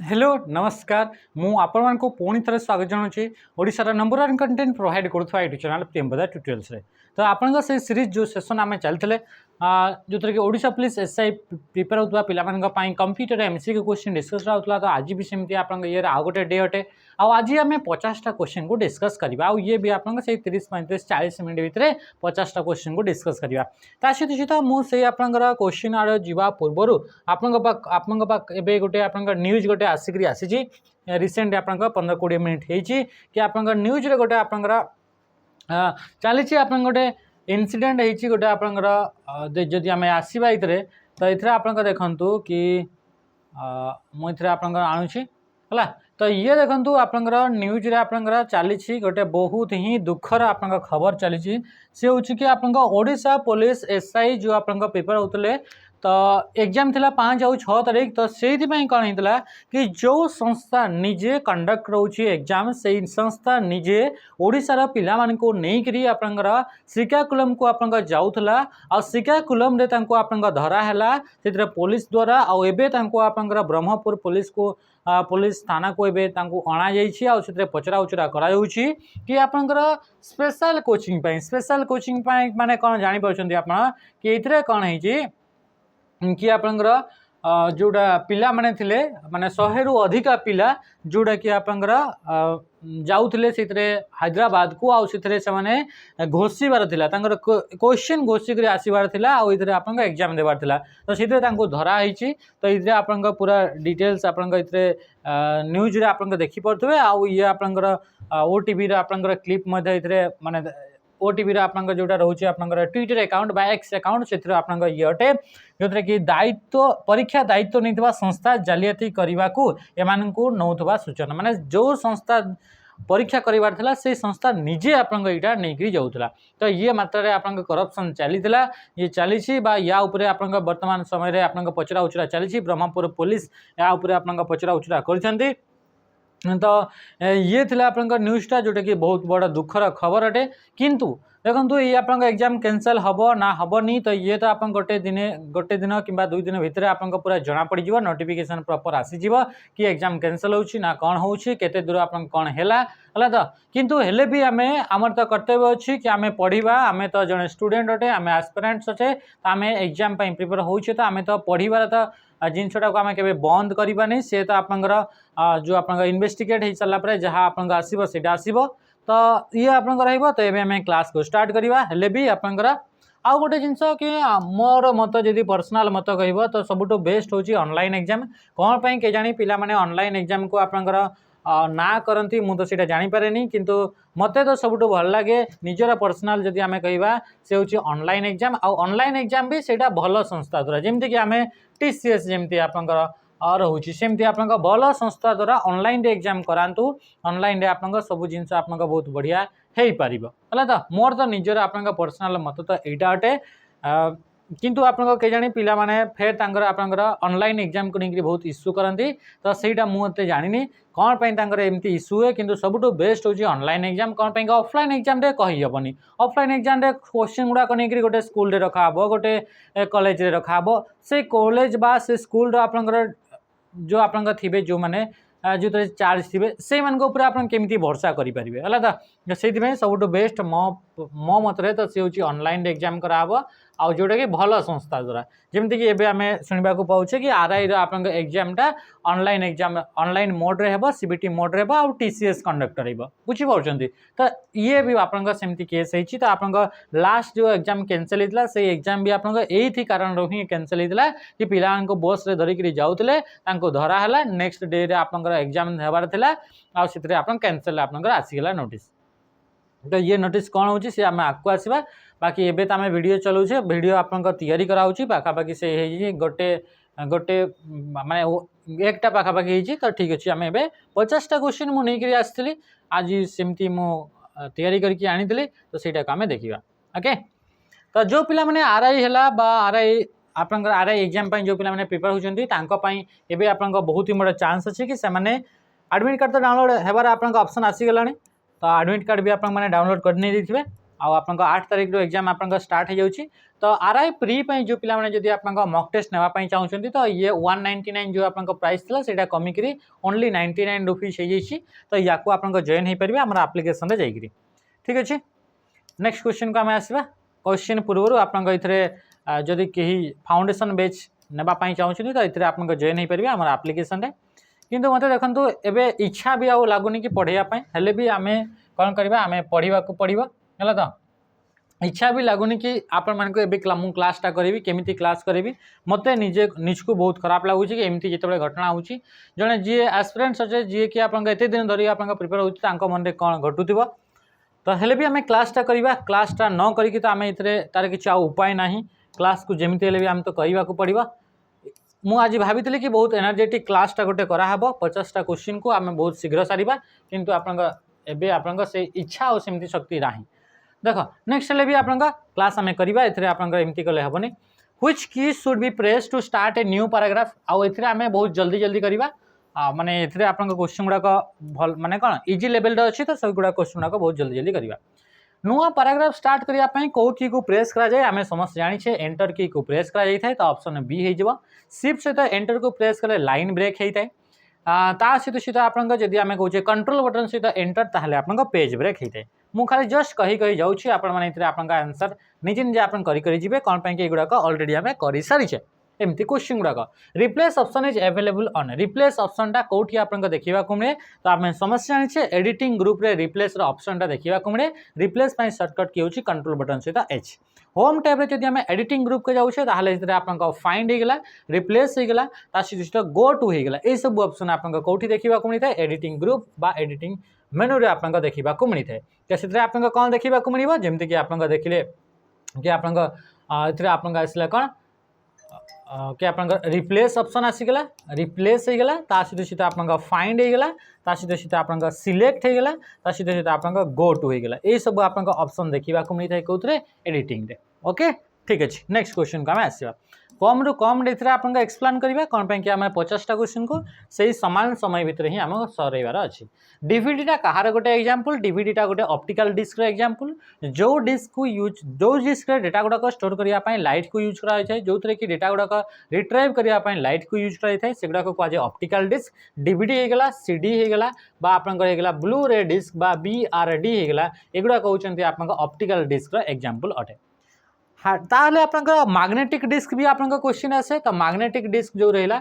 Hello नमस्कार मु आपण मानक पुणी थे स्वागत जनाऊँगी ओडिशार नंबर वन कंटेंट प्रोवाइड करुवा यूट्यूब चैनल प्रेमप्रदा ट्यूटोरियल्स तो आपण से सीरीज जो सेशन आम चलते जो थी कि ओडिशा पुलिस एसआई प्रिपेयर होता पाई कंप्यूटर एमसीक्यू क्वेश्चन डिस्कस होता तो आज भी सेमती आप ये आउ गोटे डे अटे आज आम 50टा क्वेश्चन को डिस्कस करवा आउ ये भी आप 30-35-40 मिनट भितर 50टा क्वेश्चन को डिस्कस करवा ता सहित मुझे आपंकर क्वेश्चन आड़ जा पूर्वर आपण गोटे आप न्यूज गोटे आसिक आसी रिसेंट आप 15-20 मिनट होती कि आप न्यूज गोटे आपंकर चली आप गोटे इनसीडेंट होती गोटे आपंकर जदि आम आसवा ये तो ये आप देखु कि मुझे आप आणुची है तो ये देखो आपंकर न्यूज रे आपंकर चली गोटे बहुत ही दुखर आप खबर चली सी हूँ कि आप ओडिशा पुलिस एसआई जो आप प्रिपेयर होते तो एग्जाम थिला 5 और 6 तारीख तो से कौन होता कि जो संस्था निजे कंडक्ट रोचे एग्जाम से संस्था निजे ओडिशार पिला मानकु नहीं करी आपंकर श्रीकाकुलम को आप जाऊला आ श्रीकाकुलम रे तांको आपंक धरा हैला से पुलिस द्वारा आउ एबे तांको आपंकर ब्रह्मपुर पुलिस को पुलिस थाना को एबे तांको अणा जाइछि आ से पचरा उचरा करा जाउछि कि आपंकर स्पेशल कोचिंग माने कौन जानि परछन्ती आपण कि एथरे कौन है कि आपंकर जोड़ा पिला माने थिले माने 100 रु अधिका पिला जोड़ा कि आपंकर जाउथिले से हैदराबाद को आउ से माने घोषिबार थिला तांकर क्वेश्चन घोषिक आसबार थिला आउ इधर आपंकर एग्जाम देबार थिला तो से तांको धरा होईची तो इधर आपंकर पूरा डिटेल्स आपंकर इधर न्यूज रे आपंकर देखि परथबे आउ ये आपंकर ओटीवी रे आपंकर क्लिप मध्ये इधर माने ओटीवी आपंकर जोटा रोचे आपंकर ट्विटर अकाउंट बा एक्स अकाउंट से आपंकर ये अटे जो कि दायित्व परीक्षा दायित्व नहीं संस्था जालियाती करने को एमानकु नौथबा सूचना माने जो संस्था परीक्षा करार था से संस्था निजे आपंक यहाँ नहीं जाऊला तो ये मात्रा आपंक करप्शन चलीला ये चली या उपरे आपंक वर्तमान समय आपंक पचरा उचरा चली ब्रह्मपुर पुलिस या उपरे आपंक पचरा उचरा कर तो ये थिला आपंकर न्यूज़टा जोटा कि बहुत बड़ा दुखर खबर अटे किंतु देखो ये आपंक एग्जाम कैंसल हम ना हेनी तो ये तो आप गोटे दिन कि 2 दिन भितर आपंक पूरा जना पड़ जाव नोटिफिकेशन प्रॉपर आसीज कि एग्जाम कैंसल होची ना कौन होची केते दूर आप कौन हैला तो किंतु हेले भी आम आमर तो कर्तव्य अच्छी कि आम पढ़ा आम तो जड़े स्टूडेंट अटे आम एस्पिरेंट्स अटे तो आम एग्जाम प्रिपेयर होचे तो आम तो पढ़ार तो जिनटा को आम के बंद करवानी सी तो आपंकर जो आप इन्वेस्टिगेट हो सारापर जहाँ आप आसो से आसो तो ये आपंकर रही तो ये आम क्लास को स्टार्ट करवा हेले भी आपंकर आउ गोटे जिनस कि मोर मत जदि पर्सनाल मत कह तो सबुठ बेस्ट होची ऑनलाइन एग्जाम कौन पे के जानी पिला माने ऑनलाइन एग्जाम को आपंकर ना करती मुझे तो जानीपे किंतु मते तो सबुठ भल लगे निजर पर्सनाल जदि आम कह से हूँ ऑनलाइन एग्जाम आउ ऑनलाइन एग्जाम भी सेटा भल संस्था द्वारा जमती कि आम टीसीएस जमती आपंकर रोचे सेमती आप भल संस्था द्वारा ऑनलाइन एग्जाम करातु ऑनलाइन आप सब जिन आप बहुत बढ़िया हो पार है तो मोर तो निजर आप पर्सनाल मत तो यहाँ अटे किंतु आप जानी पिला माने फेर तांकर आपंकर ऑनलाइन एग्जाम को लेकर बहुत इश्यू करती तो सहीटा मुझे जानी कौन पे एमती इश्यू है किंतु सबुठ बेस्ट होची ऑनलाइन एग्जाम कौन पे ऑफलाइन एग्जाम रे कही हेनी ऑफलाइन एग्जाम रे क्वेश्चन गुड़ाक नहीं गोटे स्कूल रे रखा हबो गोटे कॉलेज रे रखा हबो से कॉलेज बा से स्कूल आपंकर जो आपंकर थे जो मैंने जो चार्ज थे से आप केमी भरोसा करेंगे है तो से सबुठ बेस्ट मो मतरे तो सी हूँ ऑनलाइन एग्जाम कराब आउ जोटा कि भल संस्था द्वारा जमती कि एबे आमे सुनिबा को पाउछे कि आरआई रो आपन एग्जामटा ऑनलाइन एग्जाम ऑनलाइन मोड रे हेबो सीबीटी मोड रे हेबो आ टीसीएस कंडक्टर हेबो बुझी पाउछंती तो ये भी आपन सेमती केस हेछि तो आपन लास्ट जो एग्जाम कैंसिल हितला से एग्जाम भी आपन एथि कारण रो ही कैंसिल हितला कि पिलान को बस रे धरि करी जाउतले तांको धरा हला नेक्स्ट डे रे आपन एग्जाम हेबार थिला आ सितरे आपन कैंसिल आपन आसी गेला नोटिस तो ये नोटिस कौन होची से आम आगू आसवा बाकी एबे तो आम वीडियो चलाऊे वीडियो आपन तैयारी कराऊँ पाखापाखि से गोटे गोटे माने एक पाखापाखि होती तो ठीक अच्छे आम ए 50टा क्वेश्चन मुझे आसती आज सेमती मु तैयारी करके आनी तो सहीटा आम देखा ओके तो जो पिला माने आरआई है आरआई आपंकर आरआई एग्जाम जो पिला माने प्रिपेयर होती एबे आपन बहुत ही बड़ा चांस अच्छे कि एडमिट कार्ड तो डाउनलोड होबार आपन ऑप्शन आसीगला तो एडमिट कार्ड भी आप डाउनलोड कर नहीं देथिबे आपंक 8 तारिख एग्जाम आपंक स्टार्ट हो जाउछि। तो आरआई प्री पई जो पिला माने जदि आपंक मॉक टेस्ट नेवा पई चाहुछन्ती तो ये 199 जो आपंक प्राइस थिला सेटा कमी करी ओनली 99 रुपीस हो जाइछि। तो याकू आपंक जॉइन हो परिबे हमर एप्लीकेशन रे जाइकरी। ठीक अछि, नेक्स्ट क्वेश्चन को आम आसवा। क्वेश्चन पूर्व आपंक इथरे जदि केही फाउंडेशन बैच नेबा पई चाहुछन्ती तो इथरे आपंक जॉइन हो परिबे हमर एप्लीकेशन रे। किंतु मते देखंतु एबे इच्छा भी आउ लागुनी कि पढ़िया पई हेले भी आमे कोन करबा आमे पढ़िबा को पड़िबो हला। तो इच्छा भी लगुनि कि आपण मान को एबे मु क्लासटा करी केमिति क्लास करी मते निजको बहुत खराब लगुच कि एमती जिते घटना होची जने जी एस्पिरेंट्स अच्छे जी कि आप एत दिन धरी आप प्रिपेयर होता मन में कौन घटुव। तो हेले भी आम क्लासटा करवा क्लासटा न करी तो आम ये तार कि उपाय ना क्लास को जमी हेल्ले भी आम तो करने को पड़ो। मु आज भाभी कि बहुत एनर्जेटिक क्लासटा गोटे कराब 50टा क्वेश्चन को आम बहुत शीघ्र सारिबा किंतु आपन से इच्छा और सेमती शक्ति ना। देख नेक्स्ट हेल्ले भी आप क्लास आम करवा एमती कले हेनी which key should be press to start a new paragraph आउ एथिरे आम बहुत जल्दी जल्दी करवा माने एथिरे आप क्वेश्चन गुड़ाक भल माने कौन इजी लेवल अच्छी तो सब गुड़ा क्वेश्चन गुड़ाक बहुत जल्दी जल्दी करवा। नुआ पैराग्राफ स्टार्ट करने कौ की को प्रेस कराए आम समस्त जाने एंटर की को प्रेस कराई तो ऑप्शन बी हो शिफ्ट सहित एंटर को प्रेस कले लाइन ब्रेक होता है ता सहित आपको जदि आम कहे कंट्रोल बटन सहित एंटर ताहले आपन पेज ब्रेक होता है। मु खाली जस्ट कही जाऊँगी आपन आंसर निजे निजे आप करेंगे कौन पाई गुड़ाक अलरेडी आम कर सारीचे एमती क्वेश्चन गुड़ाक। Replace option is available on replace ऑप्शनटा कौटी आप देखा मिले तो आम समस्त जाने एडिटिंग ग्रुप रे रिप्लेस ऑप्शनटा देखा मिले रिप्लेस सर्टकट की होची कंट्रोल बटन सहित एच। होम टैब जब आम एडिटिंग ग्रुप के जाऊे ताहले आप फाइंड होगा रिप्लेस होगा सहित गो टू होगा ये सब ऑप्शन आप कौटी देखा मिलता है एडिटिंग ग्रुप बा एडिटिंग मेनू रे आप देखा मिलता है। तो आप कौन देखा मिले जमती कि आप देखिले कि आप आसला कौन कि आप रिप्लेस ऑप्शन आसीगला रिप्लेस होगा सहित आप फाइंड होगा सहित आप सिलेक्ट होगा सहित आप गो टू होगा ये सब आप ऑप्शन देखा मिलता है कौन एडिटिंग रे। ओके ठीक अच्छे नेक्स्ट क्वेश्चन को आम आसवा कम रु कम आप एक्सप्लेन करवा कौन पाई कि आम 50टा क्वेश्चन को सही समान समय भितर ही आम सरेबार अच्छी। डीवीडीटा कहार गोटे एग्जांपल डीवीडीटा गोटे ऑप्टिकल डिस्क एग्जांपल जो डिस्क को यूज जो डिस्क डेटा गुड़ाक स्टोर करने लाइट को यूज कराई जो थे कि डेटा गुड़ाक रिट्राइव करने लाइट को यूज कराई से गुड़ाक कहुए ऑप्टिकल डिस्क डीवीडी होगा सीडी होगा आपंकर ब्लू रे डिस्क BRD होगा एगुड़ा कहते आप ऑप्टिकल डिस्क एग्जांपल अटे। हाँ ताहले आपनका मैग्नेटिक डिस्क भी आपनका क्वेश्चन आसे तो मैग्नेटिक डिस्क जो रहिला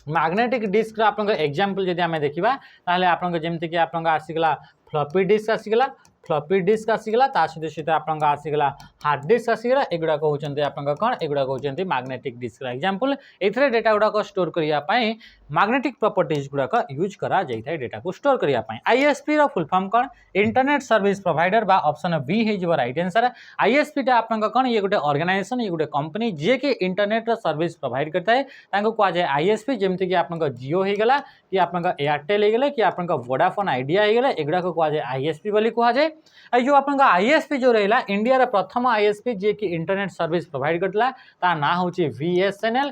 मैग्नेटिक डिस्क आपनका एग्जांपल जदि आमे देखिबा ताहले आपनका जेमति कि आपनका आसीगला फ्लॉपी डिस्क आसीगला ता सहित आपनका आसीगला हार्ड डिस्क आसीगला एगुड़ा कहउचंती आपनका कोन एगुड़ा कहउचंती मैग्नेटिक डिस्क एग्जांपल एथरे डेटा गुड़ाक स्टोर करिया पई मैग्नेटिक प्रॉपर्टीज गुड़ाक यूज करा जाई थाय डेटा को स्टोर करिया पई। आईएसपी रो फुल फॉर्म कोन इंटरनेट सर्विस प्रोवाइडर बा ऑप्शन बी हे जब राइट आंसर। आईएसपी टा आपनका कोन ये गोटे ऑर्गेनाइजेशन ये गोटे कंपनी जे कि इंटरनेट रो सर्विस प्रोवाइड करता है तांको कहा जाय आईएसपी जेमति कि आपनका जियो हे गेला कि आपनका एयरटेल हे गेला कि आपनका वोडाफोन आइडिया हे गेला एगुड़ा को कहा जाय आईएसपी बोली कहा जाय। जो आपनका आईएसपी जो रहिला इंडिया रे प्रथम आईएसपी जे कि इंटरनेट सर्विस प्रोवाइड करतला ता ना होची VSNL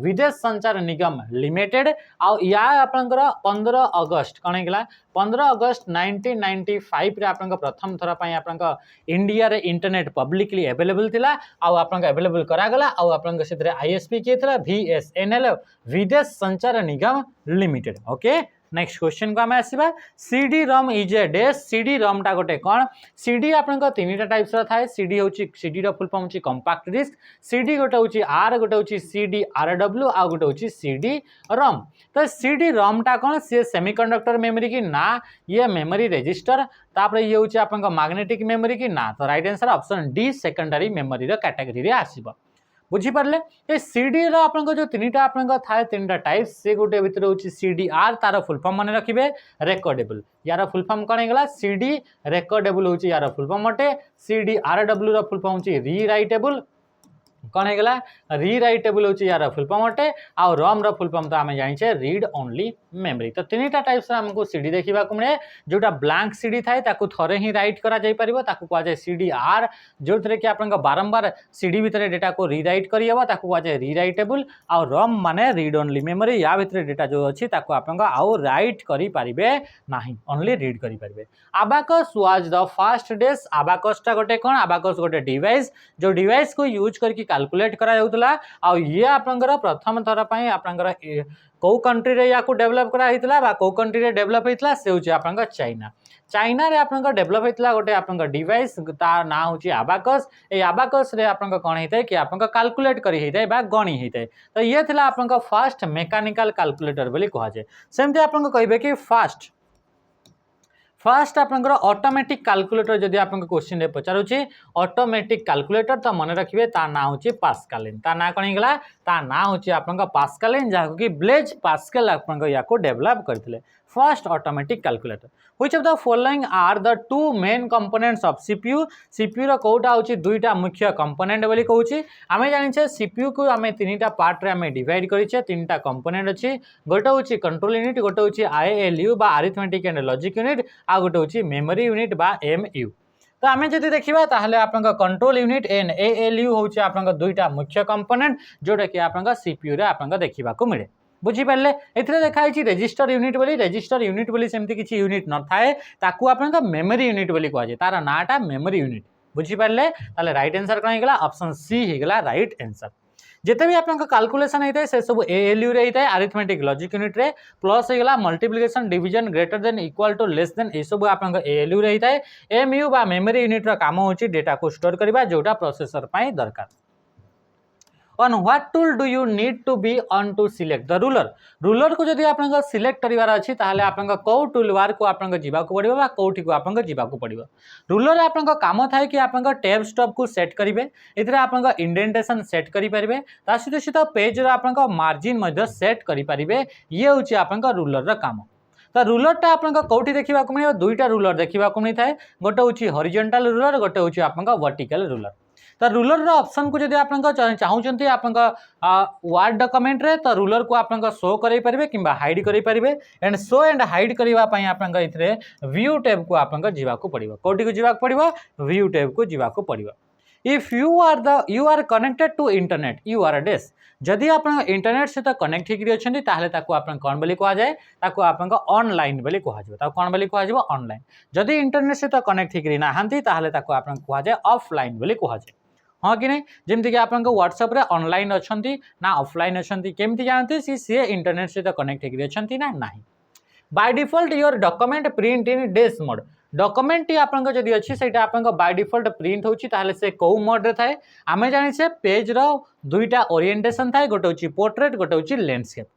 विदेश संचार निगम लिमिटेड आ या आपनकर 15 अगस्त कौन होगा 15 अगस्त 1995 रे आपनका प्रथम थर पई आपनका इंडिया रे इंटरनेट पब्लिकली अवेलेबल थिला आ आपनका अवेलेबल करा गला आ आपनका सेतरे आईएसपी के थिला VSNL Videsh Sanchar Nigam limited. Okay next question को आम आसवा CD ROM is a dash CD ROM टा गोटे कौन सीडी आपनका तीनटा टाइप्स रा थाए सीडी होची सीडी रो फुल फॉर्म होची कंपैक्ट डिस्क सीडी गोटे होची आर गोटे होची सीडी RW आ गोटे होची सीडी रम। तो सीडी रम टा कौन सी सेमीकंडक्टर मेमोरी की ना ये मेमोरी रजिस्टर तापर ये होची आपनका मैग्नेटिक मेमोरी की ना तो right answer option D secondary memory रो कैटेगरी रे आसीबो। बुझी पारले ये सीडी रो आपनका जो तीनटा आपनका थाए तीनटा टाइप्स से गोटे भितर होची CDR तार फुल फॉर्म माने रखिबे रेकॉर्डेबल यार फुल फॉर्म कोन हेगला CD रेकॉर्डेबल होची यार फुल फॉर्म अटे CDRW रो फुल फॉर्म होची री राइटेबल कौन होगा रीराइटेबल हूँ यार फुल फॉर्म अटे आउ रम रो फुल फॉर्म तो आम जाने रीड ओनली मेमोरी। तो तीन टा टाइप्स आमको सीडी देखा मिले जोटा ब्लैंक सीडी थाए ताकू थरे ही राइट करा जाय परिबो ताकू कहा जाय सीडी आर जो थरे कि आपन बारंबार सीडी भितर डेटा को रीराइट करी हबो ताकू कहा जाय रीराइटेबल आउ रम माने रीड ओनली मेमोरी या भितर डेटा जो अछि ताकू आपन आउ राइट करी परिबे नाही ओनली रीड करी परिबे। Abacus was the first days abacus टा गोटे कोन अबाकस गोटे डिवाइस जो डिवाइस को यूज करके कैलकुलेट करा जाउतला आ ये आपनकर प्रथम थर पई आपनकर को कंट्री रे या को डेवलप करा हितला बा को कंट्री रे डेवलप हितला से होची आपनकर चाइना। चाइना रे आपनकर डेवलप हितला गोटे आपनकर डिवाइस तार ना होची अबाकस। ए अबाकस रे आपनकर कोन हितै कि आपनकर कैलकुलेट करी हितै बा गणी हितै। तो ये थिला आपनकर फर्स्ट मैकेनिकल कैलकुलेटर बोली कहा जाय। सेमते आपनकर कहबे कि फर्स्ट आपनकर ऑटोमेटिक कैलकुलेटर जदि आपन क्वेश्चन रे पचारुछि ऑटोमेटिक कैलकुलेटर तो मन रखिए ता ना होछि पास्कलिन। ता ना कोन हिगला ता ना होछि आपन पास्कलिन जाको कि ब्लेज पास्कल आपन या को डेवलप करथिले first automatic calculator. Which of the following are the two main components of CPU. CPU रो कोटा होछि दुईटा मुख्य कंपोनेंट बोली कहूछि। आमे जानिछे सीपीयू को आमे तीनटा पार्ट रे आमे डिवाइड करिछे तीनटा कंपोनेंट अछि गोटे होछि कंट्रोल यूनिट गोटे होछि आईएलयू बा अरिथमेटिक एंड लॉजिक यूनिट आ गोटे होछि मेमोरी यूनिट बा एमयू। तो आमे जदि देखिबा ताहले आपनका कंट्रोल यूनिट एंड एएलयू होछि आपनका दुईटा मुख्य कंपोनेंट जोटा कि आपनका सीपीयू रे आपनका देखिबा को मिले बुझी पारे। एथिरे देखाई छि रजिस्टर यूनिट बोली सेमति किछि यूनिट न थाए ताकू आपनका मेमोरी यूनिट बोली कहै छै तार नाटा मेमोरी यूनिट बुझी पारे। ताले राइट आंसर कोन हिगला ऑप्शन सी हिगला राइट आंसर। जिते भी आपन कैलकुलेशन होता है से सब एएलयू रे होता है अरिथमेटिक लॉजिक यूनिट रे प्लस होगा multiplication division greater than equal to less than ये सब आपन एएलयू रे होता है। एमयू बा मेमोरी यूनिट रा काम होची डेटा को स्टोर करबा जोटा प्रोसेसर पाई दरकार। On what tool do you need to be on to select the ruler? Ruler को जदि आपन सिलेक्ट करिवार अछि ताहले आपन को टूल बार को आपन जीवा को पड़िबो बा कोठी को आपन जीवा को पड़िबो। रूलर आपन काम थाए कि आपन टैब स्टॉप को सेट करिवे एथिरे आपन इंडेंटेशन सेट करि परिबे ता सहित पेज रा आपन मार्जिन मध्ये सेट करि परिबे ये होछि आपन रूलर रा काम। तो रूलरटा आपन कोठी देखिबा को मिले दुईटा रूलर देखिबा को मिलता है गोटे होछि हॉरिजॉन्टल रूलर गोटे होछि आपन वर्टिकल रूलर। तो रूलर रो ऑप्शन को जदि आपन चाहउचंती आपन वर्ड डॉक्यूमेंट रे तो रूलर को आपन शो करै परिबे किबा हाइड करै परिबे एंड शो एंड हाइड करबा पई आपन इथरे व्यू टैब को आपन जीवा को पड़िबो कोठी को जीवा को पड़िबो व्यू टैब को जीवा को पड़िबो। If you are connected to internet you are a desk जदि आपन इंटरनेट से तो कनेक्ट होकरी अछंती ताहले ताको आपन कोन बोली कहा जाय ताको आपन ऑनलाइन बोली कहा जाय ताको कोन बोली कहा जाय ऑनलाइन। जदि इंटरनेट से तो कनेक्ट होकरी नाहंती ताहले ताको आपन कहा जाय ऑफलाइन बोली कहा जाय। हाँ कि नहीं जमती कि आपन व्हाट्सएप रे ऑनलाइन अछंती ना ऑफलाइन अछंती केमती जानते सी इंटरनेट से तो कनेक्ट होकरी अछंती ना नाही। By default your document print in डेस मोड डॉक्यूमेंट आपन जदि अच्छी से बाय डिफॉल्ट प्रिंट होची ताहले से को मोड रे थाए आमे जानि से पेज रो दुईटा ओरिएंटेशन थाए गोटे होची पोर्ट्रेट गोटे होची लैंडस्केप।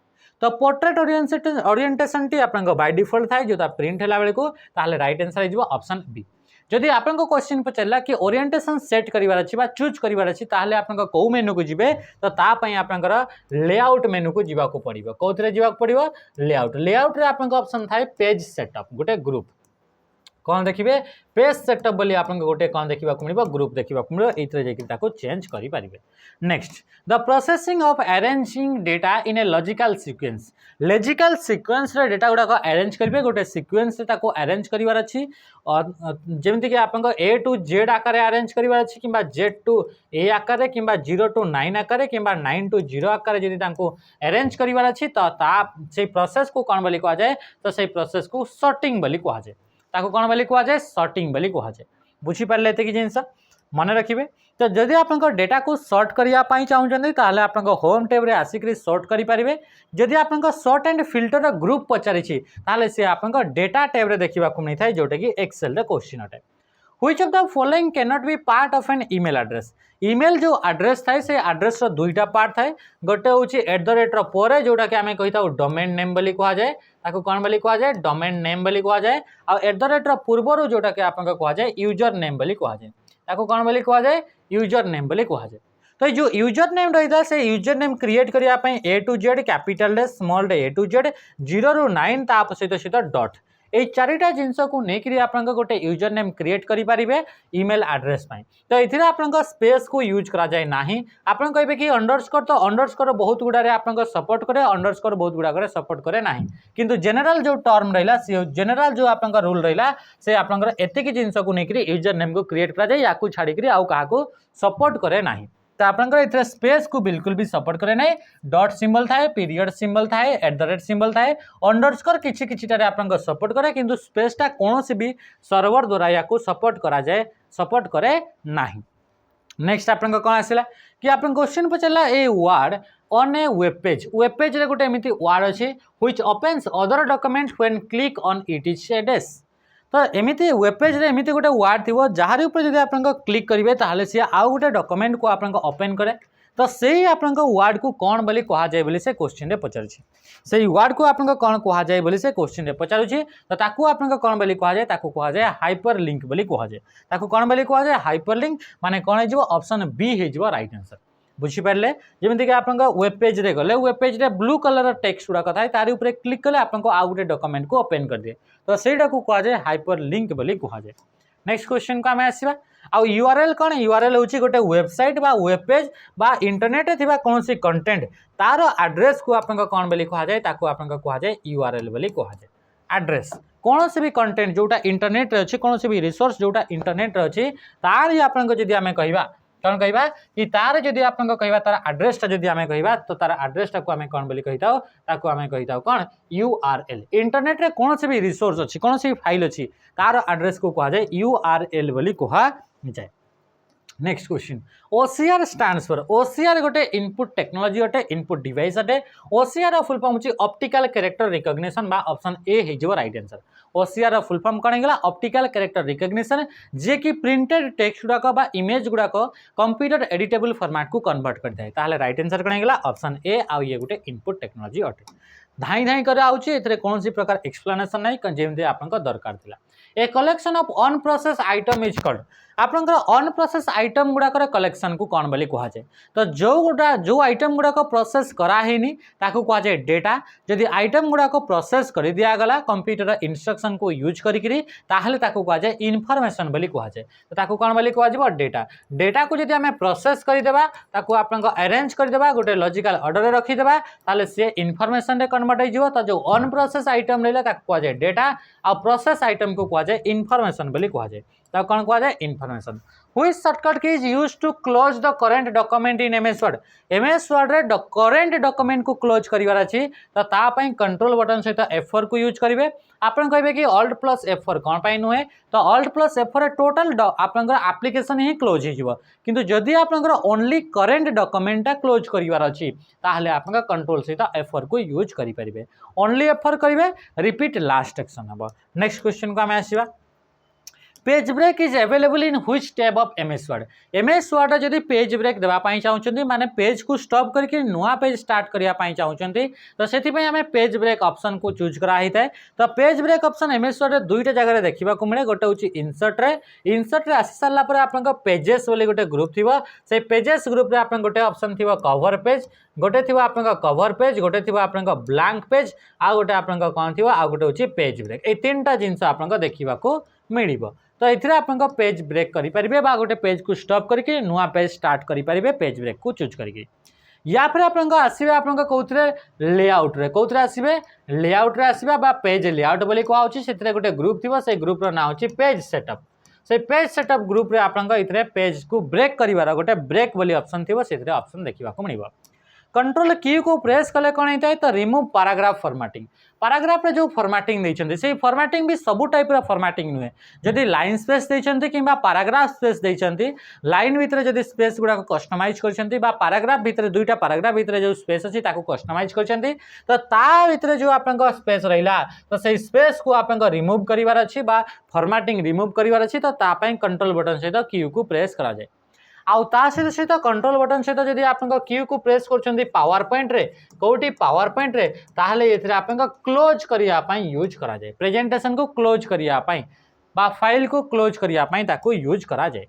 तो पोर्ट्रेट ओरिएंटेशन टी आपन बाय डिफॉल्ट थाए जोता प्रिंट होला बेले को ताहले राइट आंसर हिजबो ऑप्शन बी। जदि आपन को क्वेश्चन पचला कि ओरिएंटेशन सेट करिवार अछि बा चूज करिवार अछि ताहले आपन को मेनू को जिबे तो ता पई आपन लेआउट मेनू को जिबा को पड़िबो कोथरे जिबा को पड़िबो लेआउट रे आपन को ऑप्शन थाए पेज सेटअप गोटे ग्रुप कौन देखिए पेज सेटअप बोली आपन गोटे कौन देखा मिले ग्रुप देखा मिले ये चेंज करें। Next the processing of arranging data in a logical sequence sequence रे डेटा गुड़ाक अरेंज करेंगे गोटे सीक्वेंस रे ताको अरेंज करिवार अछि और जेमति कि आपन ए टू जेड आकार अरेंज करिवार अछि किबा जेड टू ए आकार किबा 0 टू 9 आकार किबा 9 टू 0 आकार जदि ताको अरेंज करिवार अछि तो ता से प्रोसेस को कौन बोली कहा जाए तो से प्रोसेस को सॉर्टिंग बोली कहा जाए ताको कौन बोली कहा जाए सॉर्टिंग बोली कहा जाए। बुझी पारे एते कि जिनस मन रखिए। तो जदि आपन डेटा को सॉर्ट करिया पई चाहउछन्ती ताहले आपन होम टैब रे आसिकरी सॉर्ट करि परिबे। जदि आपन सॉर्ट एंड फिल्टर ग्रुप पचारि छी ताहले से आपन डेटा टैब रे देखिबा को नै थाय जोटा कि एक्सेल रे क्वेश्चन अटे। Which of the following can not be part of an email address email जो एड्रेस थाए से एड्रेस रो दुईटा पार्ट थाए गोटे होची @ रो परे जोटा कि आमे कहिता डोमेन नेम बोली कहा जाए ताको कोन बोली कहा जाए डोमेन नेम बोली कहा जाए आ @ रो पूर्वरो जोटा कि आपन कहा जाए यूजर नेम बोली कहा जाए ताको कोन बोली कहा जाए यूजर नेम बोली कहा जाए। तो जो यूजर नेम रही था से यूजर नेम क्रिएट करने ए टू जेड कैपिटल डे स्मॉल डे ए टू जेड 0 ରୁ 9 ता सहित डॉट ये चारिटा जिनस को लेकिन आप गोटे यूजर नेम क्रिएट करें ईमेल एड्रेस तो ये आप स्पेस को यूज करा जाए ना आप कहे कि अंडरस्कोर तो अंडरस्कोर बहुत गुड़ारे आप सपोर्ट करे अंडरस्कोर बहुत गुड़ाक सपोर्ट करे ना किंतु जनरल जो टर्म रहा जनरल जो आप रूल रहा से आप एतिक जिनस को लेकिन यूजर नेम को क्रिएट करा जाए या छाड़ी आउ क्या सपोर्ट करे ना तो आप स्पेस को बिल्कुल भी सपोर्ट करे ना डॉट सिंबल थाए पीरियड सिंबल थाए @ सिंबल थाए अंडरस्कोर किछि किछिटारे आप सपोर्ट करे किंतु स्पेसटा कौन सी भी सर्वर द्वारा या सपोर्ट करा जाए सपोर्ट करे ना। नेक्स्ट आप कौन आसला कि आप क्वेश्चन पचारा a word on a web page रे गोटे एमती वर्ड अच्छे which opens other document when click on it is address तो एमती वेब पेज रे एमती गोटे वर्ड थी जार ऊपर जब आप क्लिक करेंगे ताहले सी आउ गोटे डॉक्यूमेंट को आप ओपन करे तो से आप वर्ड को कौन बोली कह जाए बोली से क्वेश्चन रे पचार से वर्ड को आप कौन कह जाए बोली से क्वेश्चन रे पचारुछि तो ताकू आप कौन बोली कह जाए ताकू कह जाए हाइपर लिंक बोली कह जाए ताकू कौन बोली कह जाए हाइपर लिंक माने कौन हो ऑप्शन बी हो राइट आंसर बुझीपारे जमीक आप वेब पेज रे गले वेब पेज रे ब्लू कलर टेक्स्ट गुड़ाक थाए तार ऊपर क्लिक कले आपको आउ गोटे डॉक्यूमेंट को ओपन कर दिए तो सेटा को कह जाए हाइपर लिंक बोली कह जाए। नेक्स्ट क्वेश्चन को आम आसवा आउ यूआरएल कौन यूआरएल हूँ गोटे वेबसाइट बा वेब पेज बा इंटरनेट थिबा कौन सी कंटेंट तार एड्रेस को आप कौन बोली कह जाए ताकू आप कह जाए यूआरएल बोली कह जाए। एड्रेस कौन से भी कंटेंट जोटा इंटरनेट अच्छी कौन से भी रिसोर्स जोटा इंटरनेट अच्छी तार आपको जब आम कह कौन कहवा कि तार जदि आप कहवा तार एड्रेसटा जदि आम कहवा तो तार एड्रेसटा को आम कौन बोली कही ताकू आम कही कौन यूआरएल इंटरनेट रे कौन से भी रिसोर्स अच्छी कौन से भी फाइल अच्छी तार एड्रेस को कह जाए यूआरएल बोली कह जाए। Next question OCR stands for OCR गोटे इनपुट टेक्नोलॉजी अटे इनपुट डिवाइस अटे ओसीआर फुल फॉर्म होची ऑप्टिकल कैरेक्टर रिकॉग्निशन बा ऑप्शन ए हो right answer OCR full form कौन होगा ऑप्टिकल कैरेक्टर रिकॉग्निशन जे कि प्रिंटेड टेक्स्ट गुड़ाक बा इमेज गुड़ाक कंप्यूटर एडिटेबल फॉर्मेट को कन्वर्ट करता है ताहले राइट आंसर कौन होगा ऑप्शन ए आउ ये गोटे इनपुट टेक्नोलॉजी अटे धाई धाई कर आउची एथरे कौन सी प्रकार एक्सप्लेनेशन नहीं जेमती आपन दरकार थिला a collection of unprocess item is called आपनकर अनप्रोसेस आइटम गुड़ाकर कलेक्शन को कौन बोली कह जाए तो जो आइटम गुड़ाक प्रोसेस करानी ताकू कह जाए डेटा जदि आइटम गुड़ाक प्रोसेस कर दिगला कंप्यूटर इंस्ट्रक्शन को यूज करी ताहले ताकू कह जाए इनफॉरमेशन बोली कह जाए तो ताकू कौन बोली कह डेटा डेटा को जदि आम प्रोसेस करदेबा ताकू आपन अरेंज करदेबा गोटे लॉजिकल ऑर्डर रे रखीदेबा ताहले से इनफॉरमेशन रे कन्वर्ट हो तो जो अनप्रोसेस आइटम रहा ताकू कह जाए डेटा आ प्रोसेस आइटम को कह जाए इनफॉरमेशन बोली कह जाए तो कौन कह जाए information which shortcut key is used to close the current document in MS Word रे करेंट डॉक्यूमेंट को क्लोज करिवार अछि तो ता पई कंट्रोल बटन सहित F4 को यूज करिवे आपन कहबे कि Alt + F4 कोन पई नुहे तो Alt + F4 टोटल आपनकर एप्लिकेशन ही क्लोज हो जिवो किंतु जदि आपनकर ओनली करेंट डॉक्यूमेंट टा क्लोज करिवार अछि ताहले आपनका कंट्रोल सहित F4 को यूज करि परिबे ओनली F4 करिवे रिपीट लास्ट एक्शन हबो। नेक्स्ट क्वेश्चन को हम आसीबा page break is available in which tab of MS word जदि पेज ब्रेक देवाई चाहते माने पेज को स्टॉप करके नुआ पेज स्टार्ट करने चाहते तो से आम पेज ब्रेक ऑप्शन को चूज कराई थाए तो page break option MS Word दुईटा जगह देखा मिले गोटे हूँ इंसर्ट रे आसी सारा पर आप पेजेस बोली गोटे ग्रुप थी से पेजेस ग्रुप रे आप गोटे ऑप्शन थी कवर पेज गोटे थी आप कवर पेज गोटे थी आप ब्लैंक पेज आ गोटे आप कौन थी आ गोटे हूँ पेज ब्रेक ये तीन टा जिनस आप देखा मिल तो ये आप पेज ब्रेक करेंगे गोटे पेज को स्टॉप करके नुआ पेज स्टार्ट करेंगे पेज ब्रेक को चूज करके या फिर आप आसवे आप कौन लेआउट रे कौन आसवे लेआउट रे आसवा बा पेज लेआउट बोली कहुच्छी से गोटे ग्रुप थी से ग्रुप ना हो पेज सेटअप से पेज सेटअप ग्रुप रे आप पेज को ब्रेक कर गोटे ब्रेक बोली ऑप्शन थी से ऑप्शन देखा मिल कंट्रोल की को प्रेस कले कौन होता है तो रिमूव पैराग्राफ फॉर्मेटिंग पैराग्राफ रे जो फॉर्मेटिंग देइछन्ती से फॉर्मेटिंग भी सबु टाइप रा फॉर्मेटिंग नुहे जदि लाइन स्पेस देइछन्ती किबा पैराग्राफ स्पेस देइछन्ती लाइन भितर जदि स्पेस गुडा को कस्टमाइज करछन्ती बा पैराग्राफ भितर दुईटा पैराग्राफ भितर जो स्पेस अछि ताको कस्टमाइज करछन्ती तो ता भितर जो आपन स्पेस रहिला तो से स्पेस को आपन रिमूव करिवार अछि बा फॉर्मेटिंग रिमूव करिवार अछि तो ता पई कंट्रोल बटन सहित क्यू को प्रेस करा जाय आउ ता सहित कंट्रोल बटन सहित जदि आप क्यू को प्रेस कर पावर पॉइंट रे कौटी पावर पॉइंट रे ताहले एथरे आप क्लोज करिया पई यूज करा जाए प्रेजेंटेशन को क्लोज करिया पई बा फाइल को क्लोज करिया पई ताको यूज करा जाए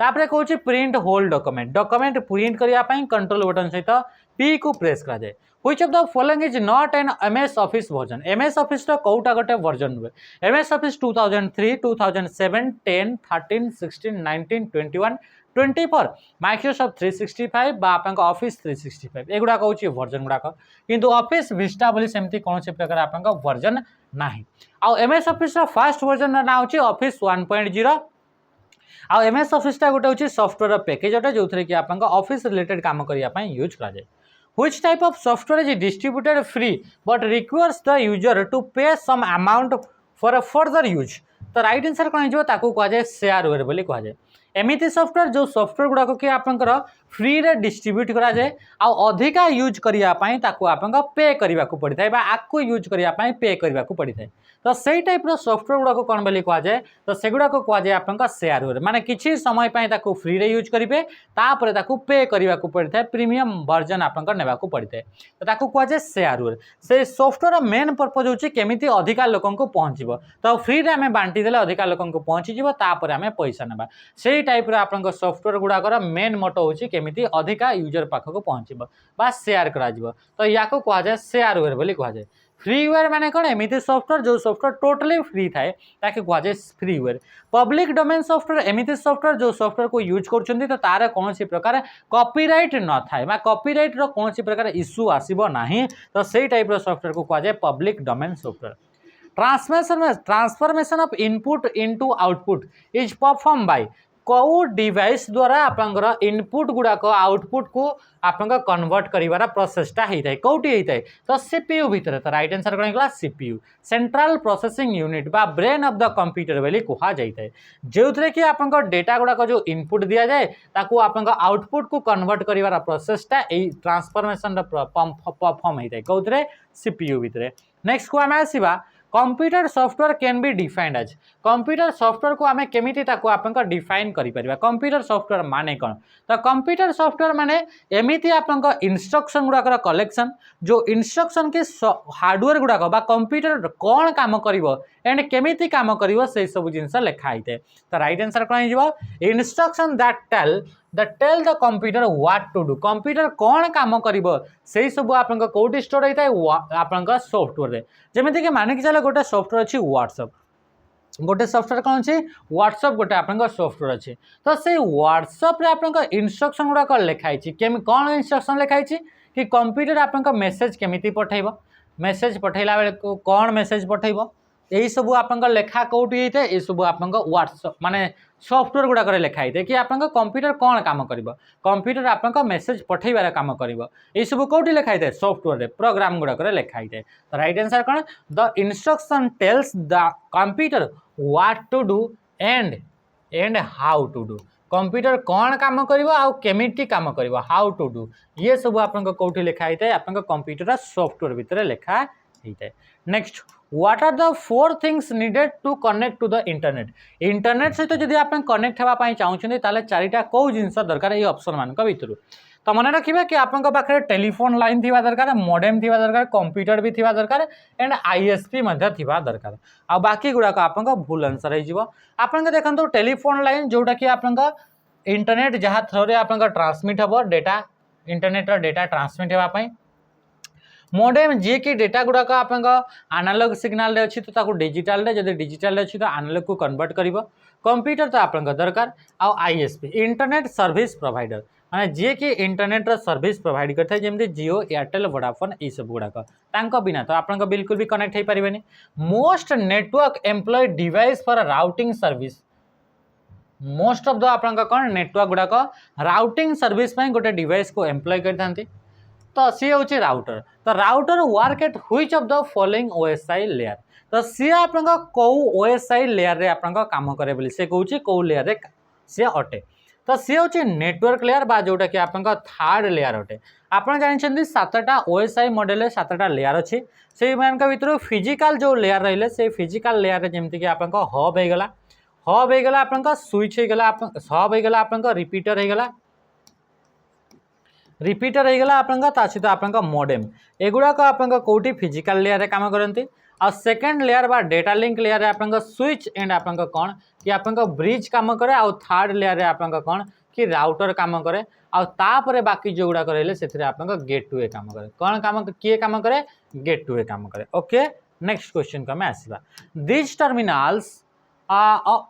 तापर कहूँ print whole document document print करने कंट्रोल बटन सहित पी को प्रेस करा जाए which of the following is not an MS office version MS office कौटा गोटे वर्जन हुए एमएस ऑफिस 2003 2007 10 13 16 19 21 24 माइक्रोसॉफ्ट 365 बा आपन ऑफिस 365 एगुड़ा कहूँ वर्जन गुड़ाक किंतु ऑफिस विस्टा बोली सेमती कौन से प्रकार आपन वर्जन नाही आउ एमएस ऑफिस फर्स्ट वर्जन ना होची ऑफिस 1.0 आउ एमएस ऑफिस गोटे हूँ सॉफ्टवेयर पैकेज अटे जो थी कि आप ऑफिस रिलेटेड काम करने यूज करा जाए Which type of software is distributed free but requires the user to pay some amount for a further use? तो राइट आंसर कौन हो कहुए शेयरवेयर बोली कहुए एमती सॉफ्टवेयर जो सॉफ्टवेयर गुड़ाक कि आपंकर फ्री रे डिस्ट्रीब्यूट करा जाए अधिका यूज करने आप पे करने को पड़ता है आपको यूज करने पे करने को पड़ता है तो सही टाइप सॉफ्टवेयर गुड़ाक कौन बोली कहुए तो सेगुड़ाक कहुए आप शेयरवेयर माने किसी समय फ्री रे यूज करेंगे तापर पे करने को पड़ता है प्रीमियम वर्जन आपको नेबा को पड़ता है तो कहुए शेयरवेयर से सॉफ्टवेयर मेन पर्पज होची केमिति अधिका लोक पहुँचब तो फ्री रे आम बांटी देले अधिका लोक पहुँचीज तापर आम पैसा नेबा से टाइप आप सॉफ्टवेयर गुड़ाकर मेन मोटो होची केमिति अधिका यूजर पाखक पहुँचब बा शेयर करा तो या कहुए शेयरवेयर बोली कहुए फ्रीवेयर माने कौन एमती सॉफ्टवेयर जो सॉफ्टवेयर टोटली फ्री थाए ताकि कहुए फ्रीवेयर पब्लिक डोमेन सॉफ्टवेयर एमती सॉफ्टवेयर जो सॉफ्टवेयर को यूज कर तो तार कौन प्रकार कॉपीराइट न थाए कॉपीराइट रो कौन प्रकार इश्यू आसीबो नाही तो सही टाइप सॉफ्टवेयर को कहुए public domain software transformation of input into output is perform by कौ डिवाइस द्वारा आपंकर इनपुट गुड़ाक आउटपुट को आप कन्वर्ट कर प्रोसेसटा होता है कौटी होता है तो सीपीयू भितर तो राइट आंसर कौन होगा सीपीयू सेंट्रल प्रोसेसिंग यूनिट बा ब्रेन ऑफ द कंप्यूटर बोली कहा जाता है जो थे कि आप डेटा गुड़ाक जो इनपुट दि जाए ताकू आप आउटपुट को कन्वर्ट कर प्रोसेसटा ट्रांसफॉर्मेशन परफॉर्म होता है कौन सीपीयू भितर नेक्स्ट को आम आसवा computer software can be defined as computer software को आम केमिति आप डिफाइन करें कंप्यूटर सॉफ्टवेयर माने कौन तो कंप्यूटर सॉफ्टवेयर माने एमिति आप इंस्ट्रक्शन गुड़ाक कलेक्शन जो इंस्ट्रक्शन के हार्डवेयर गुड़ाक कंप्यूटर कौन काम कर एंड केमिति काम कर सब जिनस लिखाई है तो राइट आंसर कौन हो instruction that tell the computer what to do computer कौन काम कर सब आप कौटी स्टोर होता है आप सॉफ्टवेयर जमीन कि मानिक चल गोटे सॉफ्टवेयर अच्छी व्हाट्सएप गोटे सॉफ्टवेयर कौन अच्छी व्हाट्सएप गोटे आप सॉफ्टवेयर अच्छी तो से व्हाट्सएप आप इंस्ट्रक्शन गुड़ाक लिखाई कौन इंस्ट्रक्शन लिखाई कि कंप्यूटर आप मेसेज केमिति पठेब मेसेज पठेला बेले कौन मेसेज पठेब यही सब आप लेखा कौटी होता है ये सब आप व्हाट्सएप माने सॉफ्टवेयर गुड़ाक लिखाई है कि आप कंप्यूटर कौन काम कर कंप्यूटर आप मेसेज पठेबार काम कर ये सब कौटी लिखाई है सॉफ्टवेयर प्रोग्राम गुड़ाक लिखाई है तो राइट आंसर कौन the instruction tells the computer what to do and how to do computer कौन काम कर केमिटी काम कर हाउ टू डू ये सब आप कौटी लिखाई है आप कंप्यूटर सॉफ्टवेयर भितर लिखा होता है next what are the 4 things needed to connect to the internet internet सहित जब आप कनेक्ट होगापी चाहते ताले चारिटा कौ जिनस दरकार ये ऑप्शन मान भितर तो मन रखिए कि आप पाखे टेलीफोन लाइन थी दरकार मॉडेम थी दरकार कंप्यूटर भी थी दरकार एंड आईएसपी थी दरकार आ बाकी गुड़ाक आप भूल आंसर आप देखो टेलीफोन लाइन जोटा कि आप इंटरनेट जहाँ थ्रो आप ट्रांसमिट हम डेटा इंटरनेट डेटा ट्रांसमिट होगापी मोडेम जी कि डेटा गुड़ाक आप आनालॉग सिग्नल अच्छी तो डिजिटल जब डिजिटल अच्छी तो आनालॉग को कन्वर्ट कर कंप्यूटर तो आप दरकार आईएसपी इंटरनेट सर्विस प्रोवाइडर माने जी कि इंटरनेट सर्विस प्रोवाइड करता है जमी जियो एयरटेल वोडाफोन ये सब गुड़ाक बिना तो आप बिल्कुल भी कनेक्ट हो पारे most network employ device for routing service most of the आप कौन नेटवर्क गुड़ाक राउटिंग सर्विस गोटे डिवाइस को एम्प्लॉय करते तो सी हूँ राउटर तो router work at which of the following OSI layer तो सी आप कौ ओएसआई लेयर रे आप काम करे बोली से कहूँ कौ लेयर रे सी अटे तो सी हूँ नेटवर्क लेयर बा जोटा कि आप थर्ड लेयर अटे आप जानते 7टा ओएसआई मॉडल 7टा लेयर अच्छी से भर फिजिकल जो लेयर रही से फिजिकल लेयर जमीक कि आप हब होगला आप स्विच होगला हब होगला आप रिपीटर होगला रिपीटर होगला आप सहित आप मॉडेम एगुड़ाक आप कौटी फिजिकल लेयर रे काम करती आ सेकेंड लेयर बा डेटा लिंक लेयर रे आपन स्विच एंड आपन कौन कि आपन ब्रिज काम करे आ थर्ड लेयर रे आपन कौन कि राउटर काम करे आ तापरे बाकी जो गुडा करले सेथिरे आपन गेट टू ए काम करे कौन काम किए काम करे गेट टू ए काम करे ओके नेक्स्ट क्वेश्चन को मैं आसीबा this terminals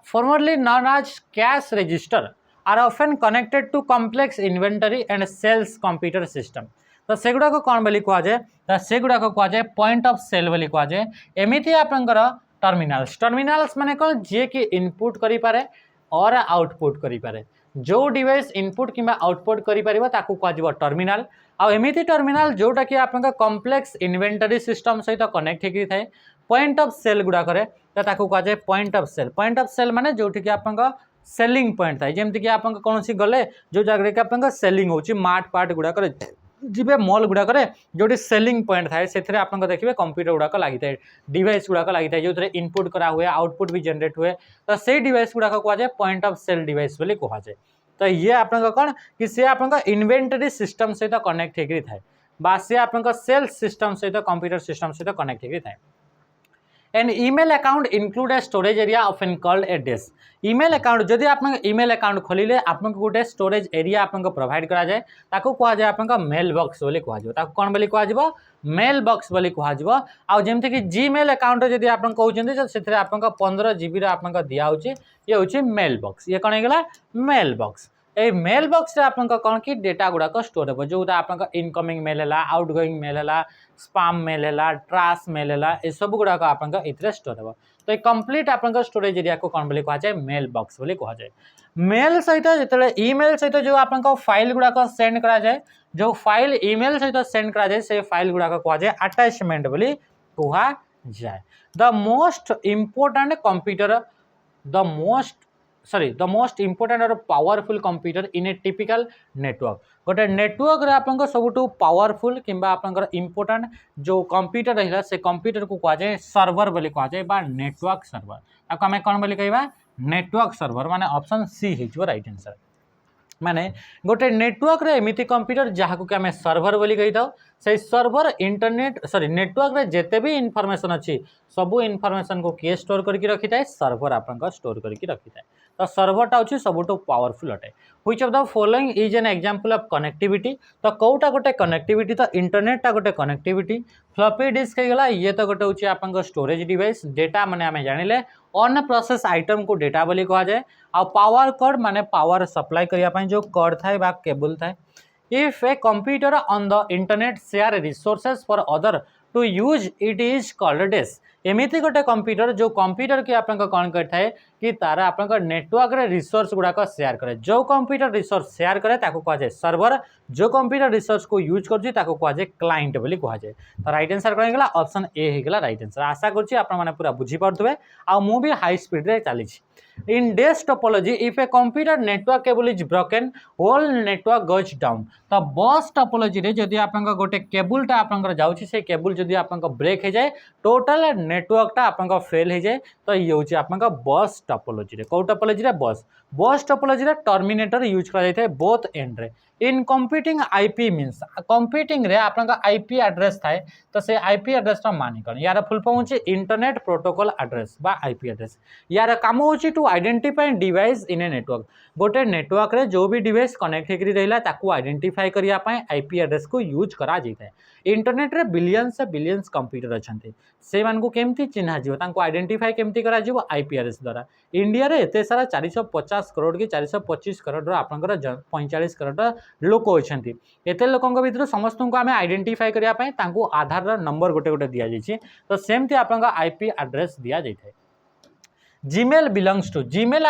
formerly known as cash register are often connected to complex inventory and sales computer system तो सेगुड़ा को कौन बोली कह जाए तो सेगुड़ा को कह जाए पॉइंट ऑफ सेल बोली कह जाए एमती आपंकर टर्मिनाल्स माने कौन जे कि इनपुट करि पारे और आउटपुट करि पारे जो डिवाइस इनपुट किंबा आउटपुट करि परिबो ताकू कह जिवो टर्मिनाल आ एमती टर्मिनाल जोटा कि आपंकर कॉम्प्लेक्स इन्वेंटरी सिस्टम सहित कनेक्ट हेकि थाए पॉइंट ऑफ सेल गुड़ा करे तो ताकू कह जाए पॉइंट ऑफ सेल माने जोठी कि आपंकर सेलिंग पॉइंट थाए जेमति कि आपंकर कोनोसी गले जो जगह कि आपंकर सेलिंग होची मार्ट पार्ट गुड़ा करे जीवे मॉल गुड़ाक जो सेलिंग पॉइंट थाए से देखिए कंप्यूटर गुड़ाक लगी था डिवाइस गुड़ाक लगी था जो इनपुट करा हुए आउटपुट भी जनरेट हुए तो से डिवाइस गुड़ाक कह जाए पॉइंट ऑफ सेल डिवाइस बोली कह जाए तो ये आप कौन कि सी आप इन्वेंटरी सिस्टम सहित कनेक्ट होकर थाए बा सी आप सेल्स सिस्टम सहित कंप्यूटर सिस्टम सहित कनेक्ट होकर थाए and email account include a storage area often called a desk email account जदि आप ईमेल अकाउंट खोलिले आपको गोटे स्टोरेज एरिया आपको प्रोवाइड करा जाए ताको कह जाए आपका मेल बॉक्स बोली कह कौन बोली कह मेल बॉक्स बोली कह आउ जमती कि जीमेल अकाउंट जदि आप कहते से आप 15 GB आपको दिखाऊँ ये हूँ मेल बॉक्स ये कौन होगा मेल बॉक्स ए मेल बॉक्स रे आपन कौन कि डेटा गुड़ाक स्टोर हो जो आपन इनकमिंग मेल है आउट गोइंग मेल है स्पाम मेल है ट्राश मेल है ये सब गुड़ाक आपन इतने स्टोर हो तो ये कंप्लीट आपन स्टोरेज एरिया को कौन बोली कह जाए मेल बॉक्स बोली कह जाए मेल सहित जो ईमेल सहित जो आपन फाइल गुड़ाक सेंड करा जाए जो फाइल ईमेल सहित सेंड करा जाए से फाइल गुड़ाक कह जाए अटैचमेंट बोली कह जाए the most important computer the most important और powerful computer in a typical network गोटे नेटवर्क रे आपन सबुठु पावरफुल किंबा आपन इम्पोर्टेंट जो कंप्यूटर रहा से कंप्यूटर को कह जाए सर्वर बोली कह जाए बा नेटवर्क सर्वर आपको आम कौन बोली कहवा नेटवर्क सर्वर माने ऑप्शन सी हो राइट आंसर माने गोटे नेटवर्क रे एमिति कंप्यूटर जहाँ को आम सर्वर बोली कही था से सर्वर इंटरनेट सॉरी नेटवर्क रे जेते भी इनफॉरमेशन अच्छी सबू इनफॉरमेशन को किए स्टोर करके रखी थाए सर्वर आपन स्टोर करके रखी थाए तो सर्वरटा हूँ सबुठु पावरफुल अटे which of the following is an example of connectivity तो कौटा गोटे कनेक्टिविटी तो इंटरनेटा गोटे कनेक्टिविटी फ्लॉपी डिस्क होगा ये तो गोटे हूँ आप स्टोरेज डिवाइस डेटा माने आम जानिले अन प्रोसेस आइटम को डेटा बोली कह जाए आ पावर कॉर्ड माने पावर सप्लाई करने जो कॉर्ड थाए बा केबल थाए if a computer on the internet share resources for other to use it is called desk एमती गोटे कंप्यूटर जो कंप्यूटर की आप कौन करता कि तार आप नेटवर्क रे रिसोर्स गुड़ाक शेयर करे जो कंप्यूटर रिसोर्स शेयर करे ताको कह जाए सर्वर जो कंप्यूटर रिसोर्स को यूज कर कह जाए क्लाइंट बोली कह जाए तो राइट आंसर कौन होगा ऑप्शन ए होगा राइट आंसर आशा करें पूरा बुझीपे आ मु भी हाई स्पीड रे चली in desk topology if a computer network cable is broken whole network goes down तो बस टोपोलॉजी रे जदि आप गोटे केबुलटा आप जाऊँगी से केबुल जदि आप ब्रेक हो जाए टोटल नेटवर्कटा आप फेल हो जाए तो ये हूँ आप बस टोपोलॉजी रे कौ टोपोलॉजी रे बस टोपोलॉजी रे टर्मिनेटर यूज कर बोथ एंड रे in computing IP means computing रे आपन आईपी एड्रेस थाए तो से आईपी एड्रेस माने कौन यार फुल फॉर्म होची इंटरनेट प्रोटोकॉल एड्रेस बा आईपी एड्रेस यार काम होची to identify device in a network गोटे नेटवर्क रे जो भी डिवाइस कनेक्ट होकर रहा ताकू आइडेंटिफाई करने आईपी एड्रेस को यूज करा जाए इंटरनेट रे बिलियंस बिलियंस कंप्यूटर अच्छा से मानू केमती चिन्हा जीव आइडेंटिफाई केमती करा जीव आईपी एड्रेस द्वारा इंडिया रे एते सारा 450 करोड़ कि 425 करोड़ आपंकर 45 करोड़ लोक अच्छा एते लोकों भर समस्त को आम आइडेंटिफाई करने आधार नंबर गोटे गोटे दि जाइए तो सेमती आप आईपी एड्रेस दि जाए जीमेल बिलंग्स टू जीमेल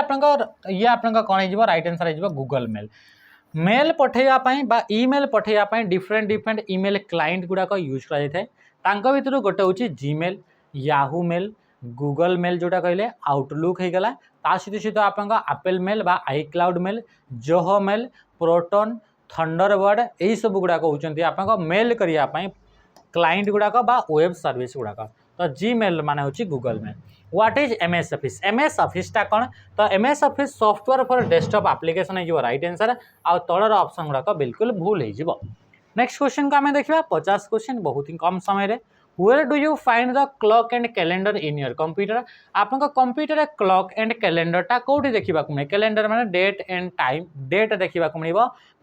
ये आप कौन हो राइट आंसर हो गूगल मेल मेल पठेवाई बा ईमेल पठेवाई डिफरेंट डिफरेंट ईमेल क्लाइंट गुड़ाक यूज कर भर गोटे हूँ Gmail Yahoo mail Google mail जोटा कहले आउटलुक हो गला सहित सहित आप एप्पल मेल बा iCloud mail Zoho mail Proton Thunderbird यही सब गुड़ाक होती आप मेल करने क्लाइंट गुड़ाक बा वेब सर्विस गुड़ाक तो जीमेल माने होची Google mail what is MS Office MS ऑफिसटा कौन तो MS Office software for desktop application हो राइट आंसर आ तलर ऑप्शन गुड़ाक बिल्कुल भूल हो नेक्स्ट क्वेश्चन को आम देखा 50 क्वेश्चन बहुत ही कम समय रे where do you find the clock and calendar in your computer आपन कंप्यूटर क्लॉक एंड कैलेंडरटा कौटी देखा मिले कैलेंडर माने डेट एंड टाइम डेट देखा मिले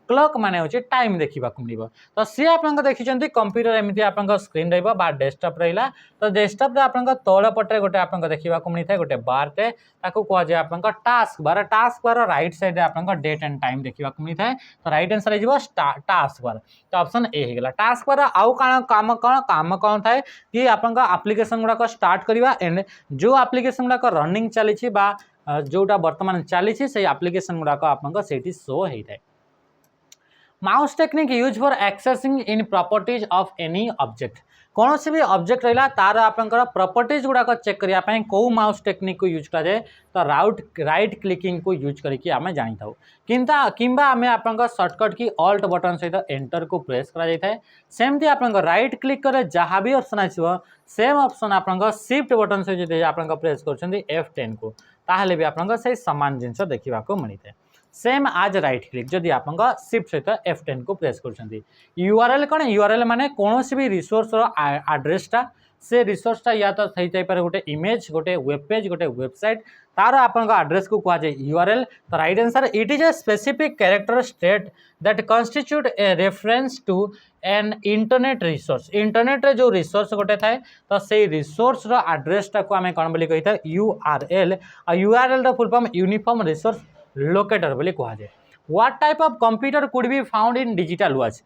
क्लॉक माने होचे टाइम देखा मिले तो सी आप देखिए कंप्यूटर एमती आप स्क्रीन रहा डेस्कटॉप रहा तो डेस्कटॉप आप तल पटे गोटे आप देखा मिलता है गोटे बारटे कहुए आप टास्क बार राइट साइड आप डेट एंड टाइम देखा मिलता है तो राइट आंसर हो टास्क बार तो ऑप्शन ए होगा टास्क बार आउ काम कौन थाए कि आप एप्लिकेशन गुड़ाक स्टार्ट करवा एंड जो एप्लिकेशन गुड़ाक रनिंग चली जोटा बर्तमान चली से एप्लिकेशन गुड़ाक आप शो होता है mouse technique use for accessing in properties of any object कौन सी भी ऑब्जेक्ट रहा तार आपंकर प्रॉपर्टीज गुड़ाक चेक करने कौ माउस टेक्निक को यूज कराए तो राइट क्लिकिंग को यूज करके आम जानी था किंबा आम आप सर्टकट की ऑल्ट बटन सहित एंटर को प्रेस कर सेमती आप राइट क्लिक करे जहाँ भी ऑप्शन आसो सेम ऑप्शन आप शिफ्ट बटन सहित आप प्रेस कर F10 को ताहले भी आप सामान जिनस देखा मिलता है सेम आज राइट क्लिक जदि आप शिफ्ट सहित F10 को प्रेस कर यूआरएल कौन यूआरएल माने कौन भी रिसोर्स आड्रेसटा से रिसोर्सटा या तो थी जापे गोटे इमेज गोटे वेब पेज गोटे वेबसाइट तार आप आड्रेस को कहुए यूआरएल तो right answer it is a specific character state that constitute a reference to an internet resource internet रे जो रिसोर्स गोटे थाए तो से रिसोर्स रो आड्रेसटा को आम कौन बोली कही था यूआरएल और यूआरएल रो full form uniform resource locator बोली कहुए what type of computer could be found in digital watch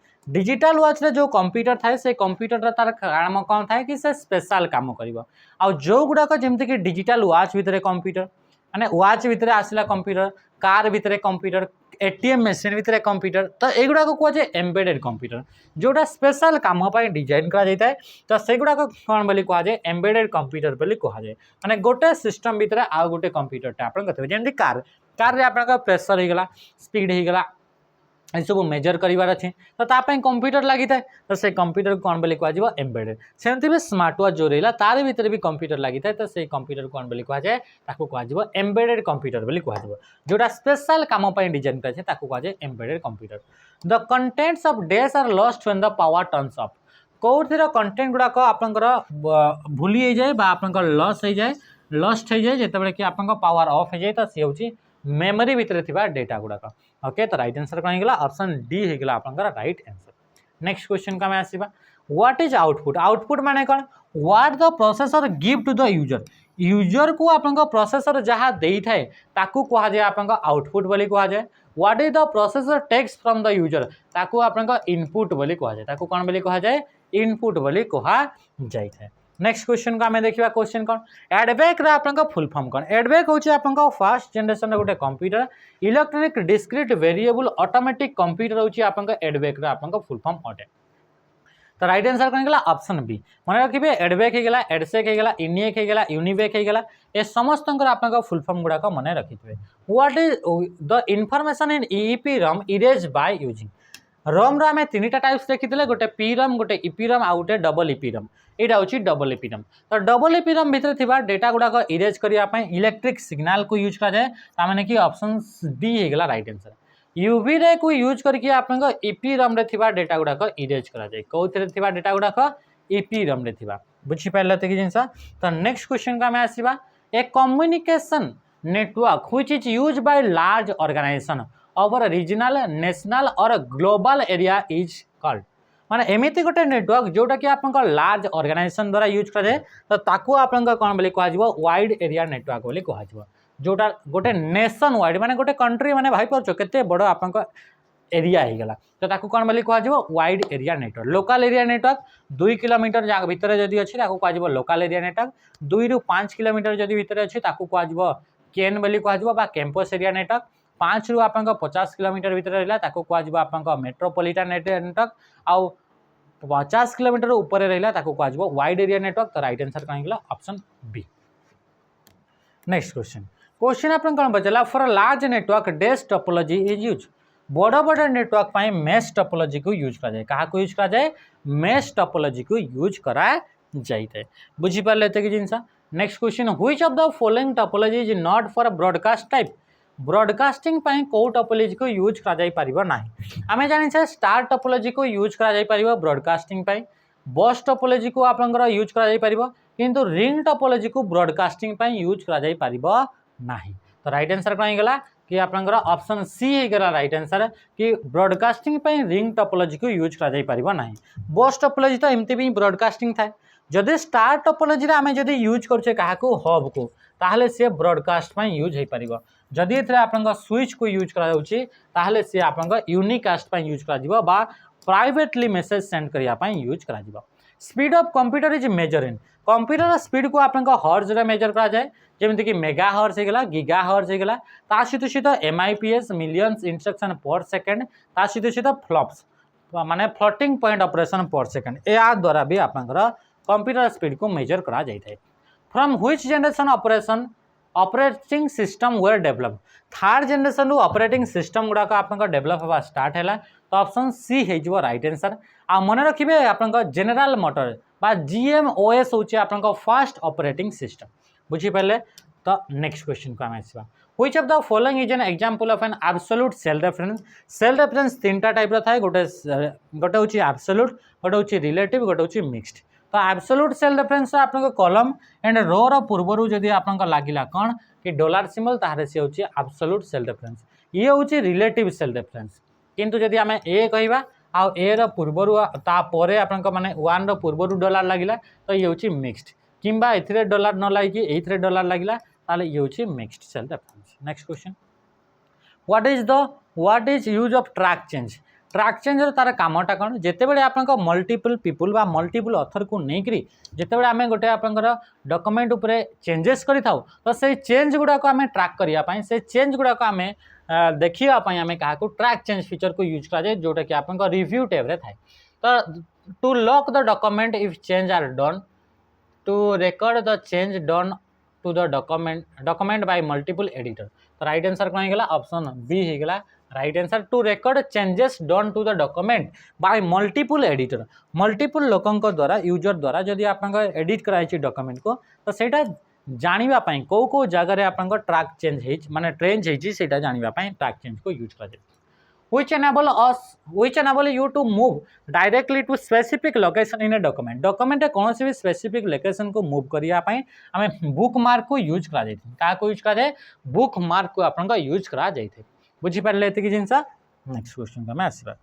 रे जो कंप्यूटर थाए से कंप्यूटर तार काम कौन थाए कि से स्पेशल काम कर जो गुड़ाक जमती कि डिजिटल वॉच भितर कंप्यूटर माने वॉच भितर आसला कंप्यूटर कार भितर कंप्यूटर एटीएम मशीन भितर कंप्यूटर तो युवा कहुए एम्बेडेड कंप्यूटर जोटा स्पेशल काम डिजाइन करा तो से गुड़ाक कौन बोली कहुए एम्बेडेड कंप्यूटर बोली कहुए माने गोटे सिस्टम भितर आउ गोटे कंप्यूटरटा आप जमी कार कार आप प्रेसर होगा स्पीड होगा ये सब मेजर करार अच्छे तो तापाई कंप्यूटर लगी था तो से कंप्यूटर को कौन बोली कहुए एम्बेडेड सेमती भी स्मार्ट वॉच जो रहा तार भीतर भी कंप्यूटर लगी था तो से कंप्यूटर कौन बोली कहुए कहुए एम्बेडेड कंप्यूटर बोली कहुए जोटा स्पेशल काम डिजाइन कहुए embedded computer the contents of dash are lost when the power turns off कौर कंटेंट गुड़ाक आपंकर भूली जाए आपंकर लॉस हो जाए लस्ट हो जाए जिते कि आप पावर ऑफ हो जाए तो सी हूँ मेमोरी भितर थिबा डेटा गुड़ाक ओके तो राइट आंसर कौन होगा ऑप्शन डी होगा आपंकर राइट आंसर नेक्स्ट क्वेश्चन को आम आसवा व्हाट इज आउटपुट आउटपुट माने कौन what the processor give to the user को आप प्रोसेसर जहाँ दे थाए ताकू कहुए आप आउटपुट बोली कहुए what is the processor takes from the user ताकू आप इनपुट बोली कहुए कौन बोली कहुए इनपुट बोली कहुए नेक्स्ट क्वेश्चन को आम देखा क्वेश्चन कौन एडबैक आपका फुल फॉर्म कौन एडबैक हूँ आप फर्स्ट जनरेशन गोटे computer electronic discrete variable automatic computer हूँ आप एडबैक आपका फुल फॉर्म अटे तो राइट आंसर कौन होगा ऑप्शन बी मन रखिए एडबैक होगा एडसेक होगा इनिएक होगा यूनिबैक होगा ये समस्त आपका फुल फॉर्म गुड़ाक मन रखिए what is the information in EEPROM erase by using ROM रो आम तीन टाइप्स देखी गोटे पी रम गोटे इपी रम आउ गोटे डबल इपी रम यहाँ हूँ डबल इपी रम तो डबल इपी रम भितर थिबा डेटा गुड़ाक इरेज करने इलेक्ट्रिक सिग्नाल को यूज कराए ताने कि ऑप्शन डी होगा राइट आंसर यूवी रे को यूज करके आप इपी रम रे थिबा डेटा गुड़ाक इरेज कराए कौन थिबा डेटा गुड़ाक इपी रम रे थिबा बुझीपारे तो जिनस तो नेक्स्ट क्वेश्चन को आम आसवा a communication network which is use by large organisation over regional national और ग्लोबल एरिया इज कॉल्ड माने एमती गोटे नेटवर्क जोटा कि आप लार्ज ऑर्गेनाइजेशन द्वारा यूज कराए तो ताकू आप कौन बोली कहुए वाइड एरिया नेटवर्क बोली कहुए जोटा गोटे नेशन वाइड माने गोटे कंट्री माने भाई पार्छ केते बड़ आप एरिया होगा तो ताकू कौन बोली कहुए wide area network local area network 2 kilometre भितर जदि अच्छी कहुए लोकल एरिया नेटवर्क 2 ରୁ 5 किलोमीटर जदि भितर अच्छी कहुए केन बोली कहुए कैंपस एरिया नेटवर्क 5 ରୁ आप 50 किलोमीटर भितर रहा कहुए आप मेट्रोपोलिटन नेटवर्क आउ 50 किलोमीटर ऊपर रहा कहुए वाइड एरिया नेटवर्क तो राइट आंसर कौन होगा ऑप्शन बी नेक्स्ट क्वेश्चन आप कौन पचारा for large network dash topology is use बड़ बड़ नेटवर्क पाई मेश टोपोलॉजी को यूज कराए क्या यूज कराए मेश टोपोलॉजी को यूज करा जाए बुझीपारे कि जिनस next question which of the following topology is not for broadcast type broadcasting कौ टोपोलॉजी को यूज करा जाई परिबो नाही आमे जानि छे स्टार टोपोलॉजी को यूज करा जाई परिबो ब्रॉडकास्टिंग बस टोपोलॉजी को आपनकर यूज करा जाई परिबो किंतु रिंग टोपोलॉजी को ब्रॉडकास्टिंग पई यूज करा जाई परिबो नाही। तो राइट आंसर कोन गेला कि आपनकर ऑप्शन सी हे गेला राइट आंसर कि ब्रॉडकास्टिंग पई रिंग टोपोलॉजी को यूज करा जाई परिबो नाही। बस टोपोलॉजी तो एमती भी ब्रॉडकास्टिंग थाए जदि स्टार टोपोलॉजी रे आमे जदि यूज करछे काहाको हब को ताहले से ब्रॉडकास्ट पई यूज हे परिबो। जदि एथरे आपनकर स्विच को यूज करा जाउची ताहले से आपनकर यूनिकास्ट पई यूज करा जिवो बा प्राइवेटली मेसेज सेंड करिया पई यूज करा जिवो। Speed of computer is measure in computer speed को आपनकर हर्ट्ज रे मेजर करा जाए जेमति कि मेगा हर्ट्ज हे गेला गीगा हर्ट्ज हे गेला ता सहित एमआईपीएस मिलियंस इंस्ट्रक्शन पर सेकंड ता सहित फ्लॉप्स माने फ्लोटिंग पॉइंट ऑपरेशन पर सेकंड या द्वारा भी आपनकर कंप्यूटर स्पीड को मेजर करा जाय थाए। From which generation operation operating system were develop third generation operating system गुड़ाक आपनकर डेवलप होगा स्टार्ट है तो ऑप्शन सी हो राइट आंसर। आ मन रखिए आपनकर जनरल मोटर बा जीएमओएस होचे आपनकर फर्स्ट ऑपरेटिंग सिस्टम बुझी पारे। तो नेक्स्ट क्वेश्चन को आम आसवा which of the following is an example of an absolute cell reference तीनटा टाइप रो थाए गोटे गोटे होची एब्सोल्यूट गोटे होची रिलेटिव गोटे होची मिक्स्ड। तो एब्सोल्यूट सेल रेफरेंस आपन कॉलम एंड रो रो पूर्वर जदि आपन लागिला कौन कि डॉलर सिंबल ताहरे से होची एब्सोल्यूट सेल रेफरेंस ये होची रिलेटिव सेल रेफरेंस। किंतु जदि आमे ए कहबा आ ए रो पूर्वर ता परे आपन माने 1 रो पूर्वर डॉलर लागिला तो ये होची मिक्स्ड किंबा एथिरे डॉलर न लागी एथिरे डॉलर लागिला ताले ये होची mixed cell reference. Next question what is use of track change तार कामटा कौन जिते बड़े आप मल्टीपल पीपुल बा मल्टीपल ऑथर को लेकर जिते बड़े आम गोटे आपंकर डॉक्यूमेंट उपरे चेंजेस करि थाउ तो से चेंज गुड़ाक आम ट्रैक करने से चेंज गुड़ाक आम देखापी आम क्या ट्रैक चेंज फीचर को यूज कराए जोटा कि आप रिव्यू टैब रे थाए। तो to lock the document if change are done to record the change done to the document by multiple editor. तो राइट आंसर कौन होगा ऑप्शन बी होगा right answer to record changes done to the document by multiple editor multiple लोकों द्वारा user द्वारा जदि आप edit कराई डॉक्यूमेंट को तो सेटा जानापी कौ कौ जगह आप ट्रैक चेंज माने ट्रेंज होता जानापी ट्रैक चेंज को यूज कर which enable you to move directly to specific location in a document कौन से भी स्पेसिफिक लोकेशन को मूव करने आम बुक मार्क को यूज करा क्या यूज कराए बुक मार्क को आप यूज करा बुझीपारे ये जिन। नेक्स्ट क्वेश्चन को आम आसवा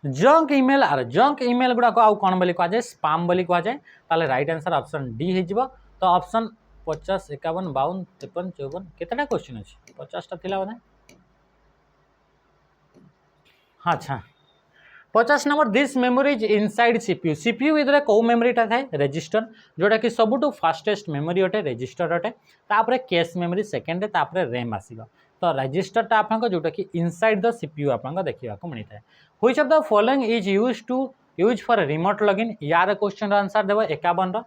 जंक ईमेल गुड़ाक आउ कौन बोली कहुए स्पाम बोली कहुए ताले राइट आंसर ऑप्शन डी हो। तो ऑप्शन 50 51 52 53 54 केतेटा क्वेश्चन अच्छे 50टा थिला बोधे अच्छा 50 number this memory is inside CPU भितर कौ मेमोरीटा थाए रजिस्टर जोटा कि सबुठु फास्टेस्ट मेमोरी अटे रजिस्टर अटे तापरे कैश मेमोरी सेकेंड तापरे रैम आसीबो। तो रजिस्टरटा आपन जोटा कि इनसाइड द सीपीयू आपन देखा मिलता है। Which of the following is use for remote login यार क्वेश्चन आंसर देव 51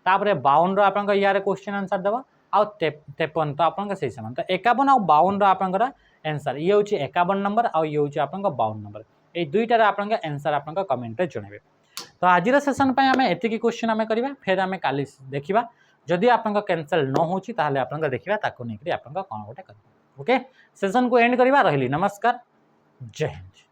तापरे 52 आपन यार क्वेश्चन आंसर देव आउ 53 तो आपन सही समान। तो 51 आउ 52 आपन आंसर ये हूँ 51 नंबर आउ ये हूँ आप 52 नंबर ये दुईटार आप आंसर आप कमेंट जनइबे। तो आज सेसन आम एति क्वेश्चन आम करवा फिर आम काली देखा जदि आप कैंसल न हो देखा ताको नहीं आप कौन गोटे कर ओके सेसन को एंड करवा रही नमस्कार जय हिंद।